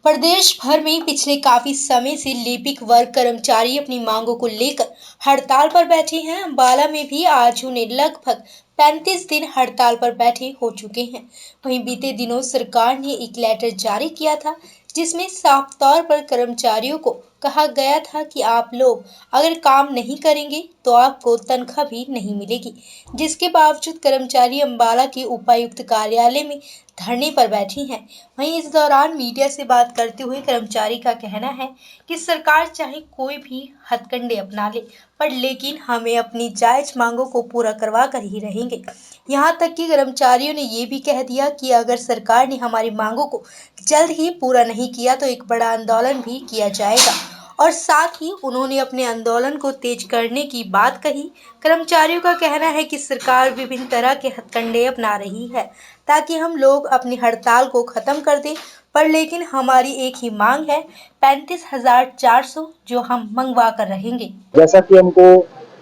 प्रदेश भर में पिछले काफी समय से लिपिक वर्ग कर्मचारी अपनी मांगों को लेकर हड़ताल पर बैठे हैं। अम्बाला में भी आज उन्हें लगभग 35 दिन हड़ताल पर बैठे हो चुके हैं। वहीं बीते दिनों सरकार ने एक लेटर जारी किया था जिसमें साफ तौर पर कर्मचारियों को कहा गया था कि आप लोग अगर काम नहीं करेंगे तो आपको तनख्वाह भी नहीं मिलेगी। जिसके बावजूद कर्मचारी अम्बाला के उपायुक्त कार्यालय में धरने पर बैठी हैं। वहीं इस दौरान मीडिया से बात करते हुए कर्मचारी का कहना है कि सरकार चाहे कोई भी हथकंडे अपना ले, पर लेकिन हमें अपनी जायज मांगों को पूरा करवा कर ही रहेंगे। यहाँ तक कि कर्मचारियों ने ये भी कह दिया कि अगर सरकार ने हमारी मांगों को जल्द ही पूरा नहीं किया तो एक बड़ा आंदोलन भी किया जाएगा। और साथ ही उन्होंने अपने आंदोलन को तेज करने की बात कही। कर्मचारियों का कहना है कि सरकार विभिन्न तरह के हथकंडे अपना रही है ताकि हम लोग अपनी हड़ताल को खत्म कर दें, पर लेकिन हमारी एक ही मांग है 35,400 जो हम मंगवा कर रहेंगे। जैसा कि हमको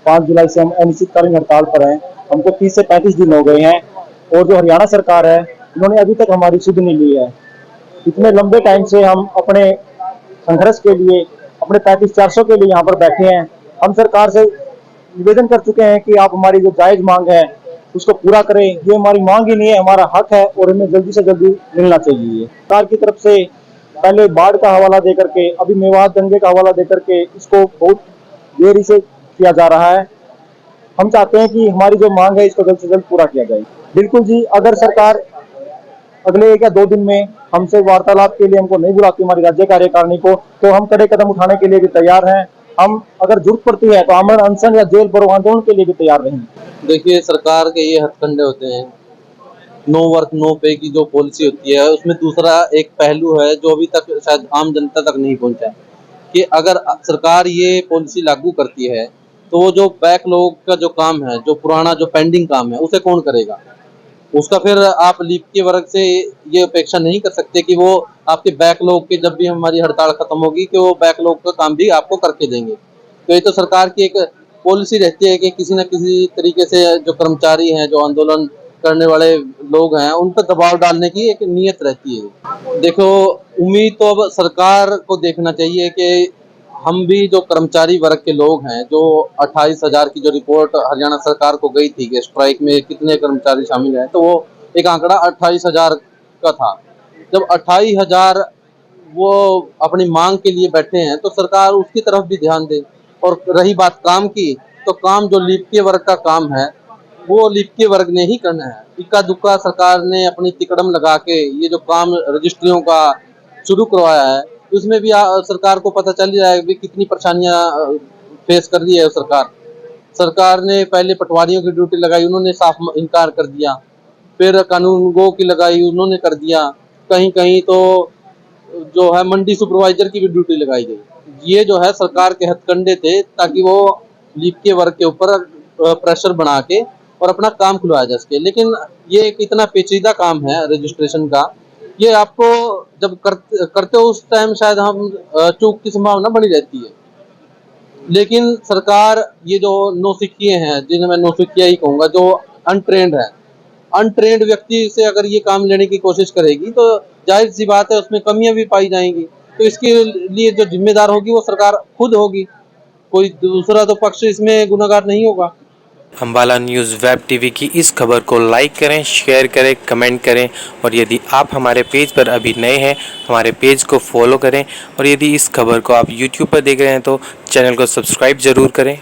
5 जुलाई से हम अनिश्चितकालीन हड़ताल पर हैं, हमको 30 से 35 दिन हो गए हैं और जो हरियाणा सरकार है उन्होंने अभी तक हमारी सुध नहीं ली है। इतने लंबे टाइम से हम अपने संघर्ष के लिए, अपने 35,400 के लिए यहाँ पर बैठे हैं। हम सरकार से निवेदन कर चुके हैं कि आप हमारी जो जायज मांग है उसको पूरा करें। ये हमारी मांग ही नहीं है, हमारा हक है और हमें जल्दी से जल्दी मिलना चाहिए। सरकार की तरफ से पहले बाढ़ का हवाला देकर के, अभी मेवात दंगे का हवाला देकर के इसको बहुत देरी से किया जा रहा है। हम चाहते हैं कि हमारी जो मांग है इसको जल्द से जल्द पूरा किया जाए। बिल्कुल जी, अगर सरकार अगले 1 या 2 दिन में हमसे वार्तालाप के लिए हमको नहीं बुलाती हमारी राज्य कार्यकारिणी को, तो हम कड़े कदम उठाने के लिए भी तैयार हैं। हम अगर जरूरत पड़ती है तो आमरण अनशन या जेल भरो आंदोलन के लिए भी तैयार रहेंगे। देखिए, सरकार के ये हथकंडे होते हैं। नो वर्क नो पे की जो पॉलिसी होती है उसमें दूसरा एक पहलू है जो अभी तक शायद आम जनता तक नहीं पहुंचा है कि अगर सरकार ये पॉलिसी लागू करती है तो वो जो बैकलॉग का जो काम है, जो पुराना जो पेंडिंग काम है, उसे कौन करेगा? उसका फिर आप लीप के वर्ग से ये अपेक्षा नहीं कर सकते कि वो आपके बैकलॉग के, जब भी हमारी हड़ताल खत्म होगी, कि वो बैकलॉग का काम भी आपको करके देंगे। तो ये तो सरकार की एक पॉलिसी रहती है कि किसी न किसी तरीके से जो कर्मचारी हैं, जो आंदोलन करने वाले लोग हैं, उन पर दबाव डालने की एक नीयत रहती है। देखो, उम्मीद तो अब सरकार को देखना चाहिए कि हम भी जो कर्मचारी वर्ग के लोग हैं, जो 28,000 की जो रिपोर्ट हरियाणा सरकार को गई थी कि स्ट्राइक में कितने कर्मचारी शामिल हैं, तो वो एक आंकड़ा 28,000 का था। जब 28,000 वो अपनी मांग के लिए बैठे हैं तो सरकार उसकी तरफ भी ध्यान दे। और रही बात काम की, तो काम जो लिपिक वर्ग का काम है वो लिपिक वर्ग ने ही करना है। इक्का दुक्का सरकार ने अपनी तिकड़म लगा के ये जो काम रजिस्ट्रियों का शुरू करवाया है, उसमें भी सरकार को पता चल जाएगा कि कितनी परेशानियां फेस कर रही है सरकार। सरकार ने पहले पटवारियों की ड्यूटी लगाई, उन्होंने साफ इनकार कर दिया। फिर कानूनगो की लगाई, उन्होंने कर दिया। कहीं कहीं तो जो है मंडी सुपरवाइजर की भी ड्यूटी लगाई गई। ये जो है सरकार के हथकंडे थे ताकि वो लिपिक वर्ग के ऊपर प्रेशर बना के और अपना काम खुलवाया जा सके। लेकिन ये एक इतना पेचीदा काम है रजिस्ट्रेशन का, ये आपको जब करते हो उस टाइम शायद हम चूक की संभावना बनी रहती है। लेकिन सरकार ये जो नौसिखिए हैं, जिन्हें मैं नौसिखिया ही कहूँगा, जो अनट्रेंड है, अनट्रेंड व्यक्ति से अगर ये काम लेने की कोशिश करेगी तो जाहिर सी बात है उसमें कमियां भी पाई जाएंगी। तो इसके लिए जो जिम्मेदार होगी वो सरकार खुद होगी, कोई दूसरा तो पक्ष इसमें गुनाहगार नहीं होगा। अम्बाला न्यूज़ वेब टीवी की इस खबर को लाइक करें, शेयर करें, कमेंट करें और यदि आप हमारे पेज पर अभी नए हैं, हमारे पेज को फॉलो करें और यदि इस खबर को आप यूट्यूब पर देख रहे हैं तो चैनल को सब्सक्राइब ज़रूर करें।